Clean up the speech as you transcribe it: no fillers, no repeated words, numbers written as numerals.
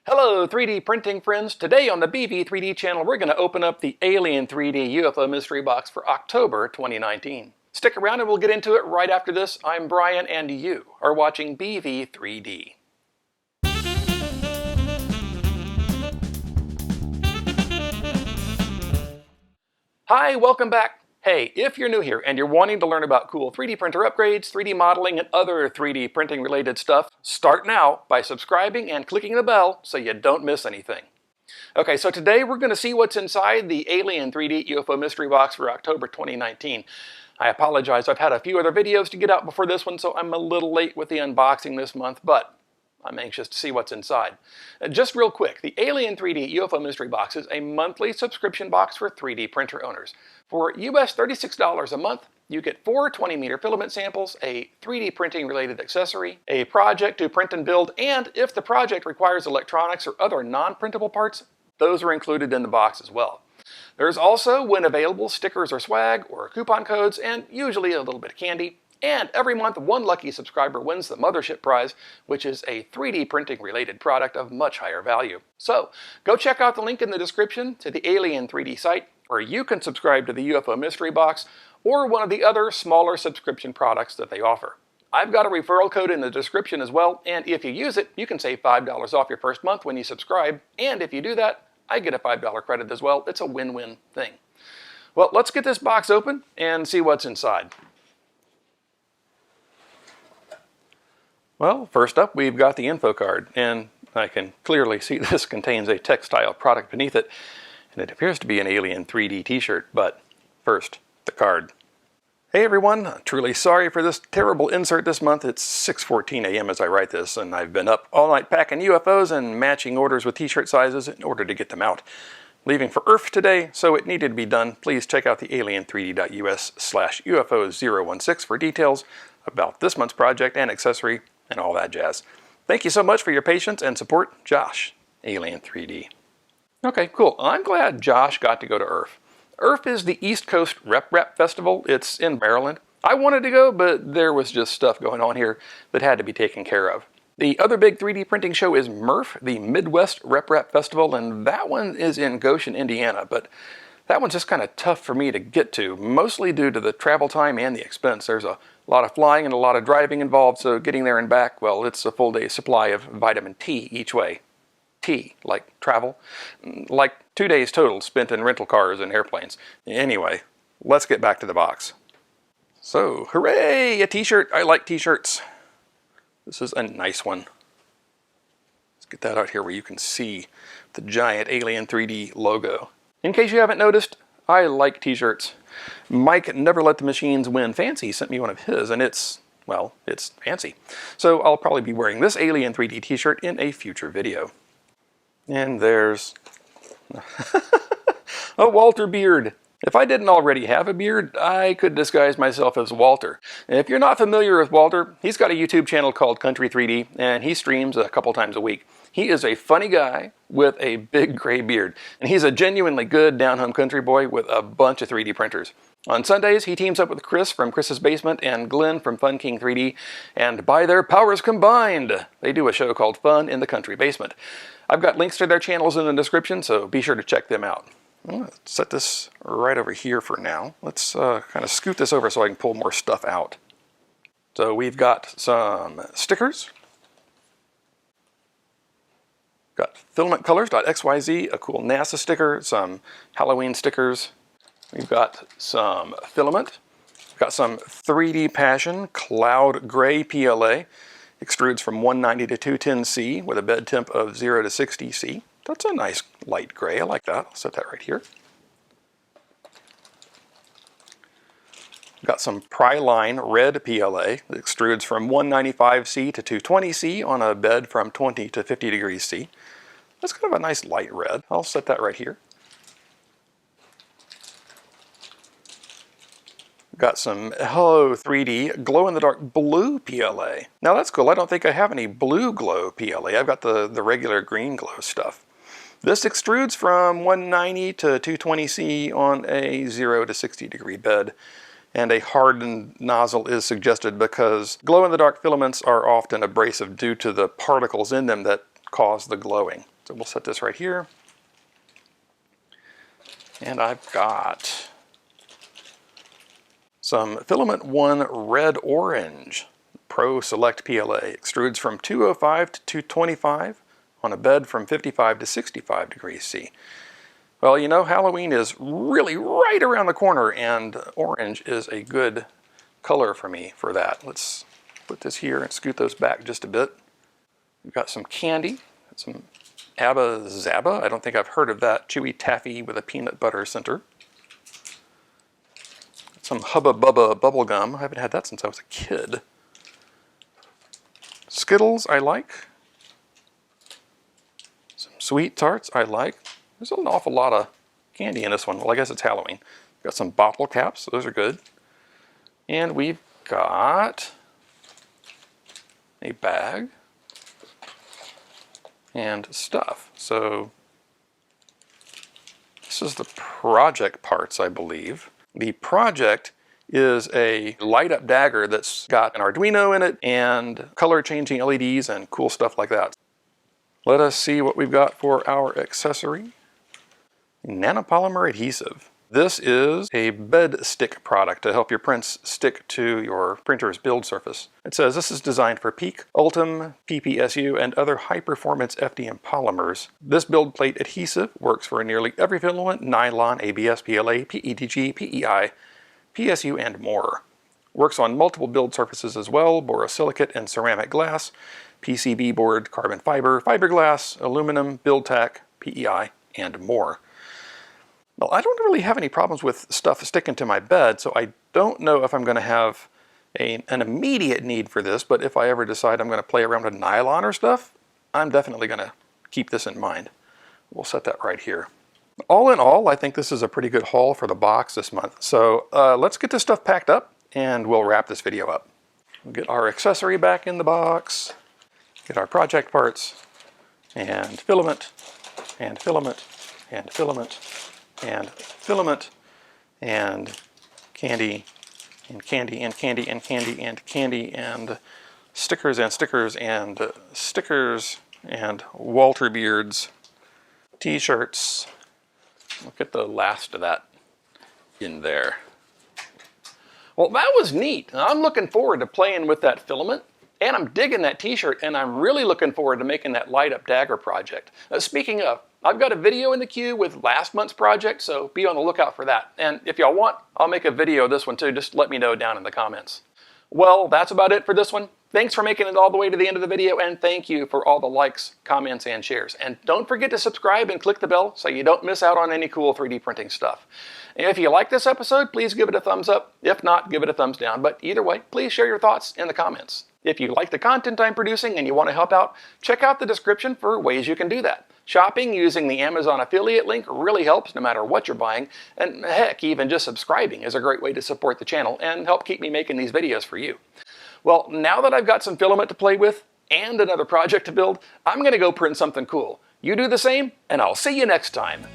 Hello 3D printing friends. Today on the BV3D channel we're going to open up the Alien3D UFO Mystery Box for October 2019. Stick around and we'll get into it right after this. I'm Brian and you are watching BV3D. Hi, welcome back. Hey, if you're new here and you're wanting to learn about cool 3D printer upgrades, 3D modeling, and other 3D printing related stuff, start now by subscribing and clicking the bell so you don't miss anything. Okay, so today we're going to see what's inside the Alien3D UFO Mystery Box for October 2019. I apologize, I've had a few other videos to get out before this one, so I'm a little late with the unboxing this month, but I'm anxious to see what's inside. Just real quick, the Alien3D UFO Mystery Box is a monthly subscription box for 3D printer owners. For US $36 a month, you get 4 20-meter filament samples, a 3D printing related accessory, a project to print and build, and if the project requires electronics or other non-printable parts, those are included in the box as well. There's also, when available, stickers or swag or coupon codes, and usually a little bit of candy. And every month, one lucky subscriber wins the Mothership Prize, which is a 3D printing related product of much higher value. So, go check out the link in the description to the Alien3D site, where you can subscribe to the UFO Mystery Box or one of the other smaller subscription products that they offer. I've got a referral code in the description as well, and if you use it, you can save $5 off your first month when you subscribe, and if you do that, I get a $5 credit as well. It's a win-win thing. Well, let's get this box open and see what's inside. Well, first up, we've got the info card, and I can clearly see this contains a textile product beneath it, and it appears to be an Alien3D t-shirt, but first, the card. Hey everyone, truly sorry for this terrible insert this month. It's 6:14 a.m. as I write this, and I've been up all night packing UFOs and matching orders with t-shirt sizes in order to get them out. Leaving for Earth today, so it needed to be done. Please check out the alien3d.us/UFO016 for details about this month's project and accessory and all that jazz. Thank you so much for your patience and support. Josh, Alien3D. Okay, cool. I'm glad Josh got to go to Earth. Earth is the East Coast Rep Festival. It's in Maryland. I wanted to go, but there was just stuff going on here that had to be taken care of. The other big 3D printing show is MRF, the Midwest Rep Festival, and that one is in Goshen, Indiana, but that one's just kind of tough for me to get to, mostly due to the travel time and the expense. There's a lot of flying and a lot of driving involved, so getting there and back, well, it's a full day's supply of vitamin T each way. T, like travel, like 2 days total spent in rental cars and airplanes. Anyway, let's get back to the box. So, hooray, a t-shirt. I like t-shirts. This is a nice one. Let's get that out here where you can see the giant Alien3D logo. In case you haven't noticed, I like t-shirts. Mike Never Let the Machines Win Fancy sent me one of his, and it's, well, it's fancy. So I'll probably be wearing this Alien3D t-shirt in a future video. And there's a Walter beard. If I didn't already have a beard, I could disguise myself as Walter. And if you're not familiar with Walter, he's got a YouTube channel called Country3D, and he streams a couple times a week. He is a funny guy with a big gray beard, and he's a genuinely good down-home country boy with a bunch of 3D printers. On Sundays, he teams up with Chris from Chris's Basement and Glenn from Fun King 3D, and by their powers combined, they do a show called Fun in the Country Basement. I've got links to their channels in the description, so be sure to check them out. Let's set this right over here for now. Let's kind of scoot this over so I can pull more stuff out. So we've got some stickers. Got filamentcolors.xyz, a cool NASA sticker, some Halloween stickers. We've got some filament. We've got some 3D Passion Cloud Gray PLA. Extrudes from 190 to 210C with a bed temp of 0 to 60C. That's a nice light gray. I like that. I'll set that right here. Got some Priline red PLA that extrudes from 195C to 220C on a bed from 20 to 50 degrees C. That's kind of a nice light red. I'll set that right here. Got some Hello 3D glow-in-the-dark blue PLA. Now that's cool. I don't think I have any blue glow PLA. I've got the regular green glow stuff. This extrudes from 190 to 220C on a 0 to 60 degree bed, and a hardened nozzle is suggested because glow-in-the-dark filaments are often abrasive due to the particles in them that cause the glowing. So we'll set this right here. And I've got some FilamentOne Red Orange Pro Select PLA. Extrudes from 205 to 225 on a bed from 55 to 65 degrees C. Well, you know, Halloween is really right around the corner, and orange is a good color for me for that. Let's put this here and scoot those back just a bit. We've got some candy, some Abba Zaba. I don't think I've heard of that. Chewy taffy with a peanut butter center. Some Hubba Bubba bubble gum. I haven't had that since I was a kid. Skittles I like. Some sweet tarts I like. There's an awful lot of candy in this one. Well, I guess it's Halloween. Got some bottle caps. Those are good. And we've got a bag and stuff. So this is the project parts, I believe. The project is a light-up dagger that's got an Arduino in it and color-changing LEDs and cool stuff like that. Let us see what we've got for our accessory. Nanopolymer adhesive. This is a bed stick product to help your prints stick to your printer's build surface. It says this is designed for PEEK, Ultim, PPSU, and other high-performance FDM polymers. This build plate adhesive works for nearly every filament, nylon, ABS, PLA, PETG, PEI, PSU, and more. Works on multiple build surfaces as well: borosilicate and ceramic glass, PCB board, carbon fiber, fiberglass, aluminum, build tack, PEI, and more. Well, I don't really have any problems with stuff sticking to my bed, so I don't know if I'm going to have an immediate need for this, but if I ever decide I'm going to play around with nylon or stuff, I'm definitely going to keep this in mind. We'll set that right here. All in all, I think this is a pretty good haul for the box this month. So let's get this stuff packed up and we'll wrap this video up. We'll get our accessory back in the box, get our project parts, and filament, and filament, and filament, and filament, and candy, and candy, and candy, and candy, and candy, and stickers, and stickers, and stickers, and Walter beards, t-shirts. We'll get the last of that in there. Well, that was neat. I'm looking forward to playing with that filament, and I'm digging that t-shirt, and I'm really looking forward to making that light-up dagger project. Speaking of, I've got a video in the queue with last month's project, so be on the lookout for that. And if y'all want, I'll make a video of this one too. Just let me know down in the comments. Well, that's about it for this one. Thanks for making it all the way to the end of the video, and thank you for all the likes, comments, and shares. And don't forget to subscribe and click the bell so you don't miss out on any cool 3D printing stuff. And if you like this episode, please give it a thumbs up. If not, give it a thumbs down. But either way, please share your thoughts in the comments. If you like the content I'm producing and you want to help out, check out the description for ways you can do that. Shopping using the Amazon affiliate link really helps no matter what you're buying, and heck, even just subscribing is a great way to support the channel and help keep me making these videos for you. Well, now that I've got some filament to play with and another project to build, I'm going to go print something cool. You do the same, and I'll see you next time.